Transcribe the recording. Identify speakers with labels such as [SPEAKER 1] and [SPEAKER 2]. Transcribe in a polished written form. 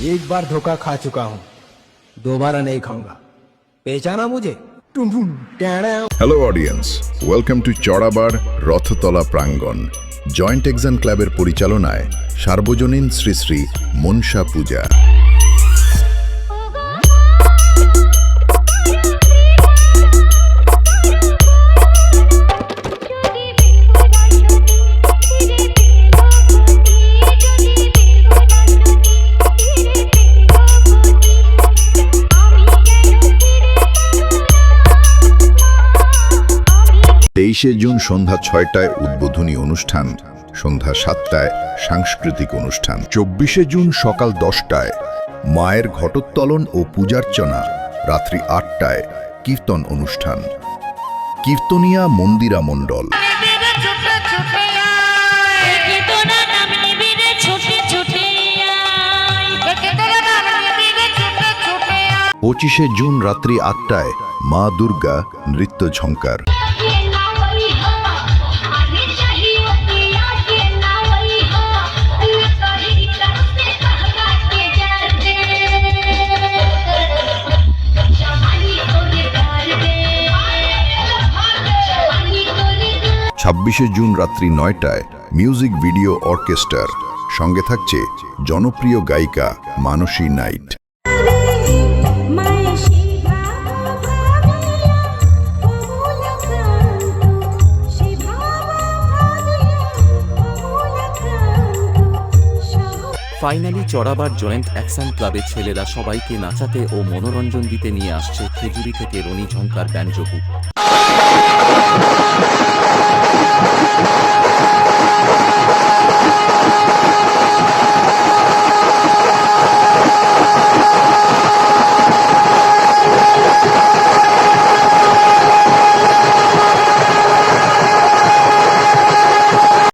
[SPEAKER 1] एक बार धोखा खा चुका हूं, दोबारा नहीं खाऊंगा। पहचाना मुझे?
[SPEAKER 2] হ্যালো অডিয়েন্স, ওয়েলকাম টু চড়াবার রথতলা প্রাঙ্গণ। জয়েন্ট এক্সাম ক্লাবের পরিচালনায় সার্বজনীন শ্রী শ্রী মনসা পূজা। তেইশে জুন সন্ধ্যা ৬টায় উদ্বোধনী অনুষ্ঠান, সন্ধ্যা ৭টায় সাংস্কৃতিক অনুষ্ঠান। ২৪শে জুন সকাল ১০টায় মায়ের ঘটোত্তোলন ও পূজার্চনা, রাত্রি ৮টায় কীর্তন অনুষ্ঠান। কীর্তনিয়া মন্দিরা মণ্ডল। ২৫শে জুন রাত্রি ৮টায় মা দুর্গা নৃত্য ঝঙ্কার। ২৬শে জুন রাত্রি ৯টায় মিউজিক ভিডিও অর্কেস্ট্রার, সঙ্গে থাকছে জনপ্রিয় গায়িকা মানসী নাইট।
[SPEAKER 3] ফাইনালি চড়াবার জয়েন্ট অ্যাকশন ক্লাবের ছেলেরা সবাইকে নাচাতে ও মনোরঞ্জন দিতে নিয়ে আসছে খেজুরি থেকে রনি ঝঙ্কার ব্যান্ড।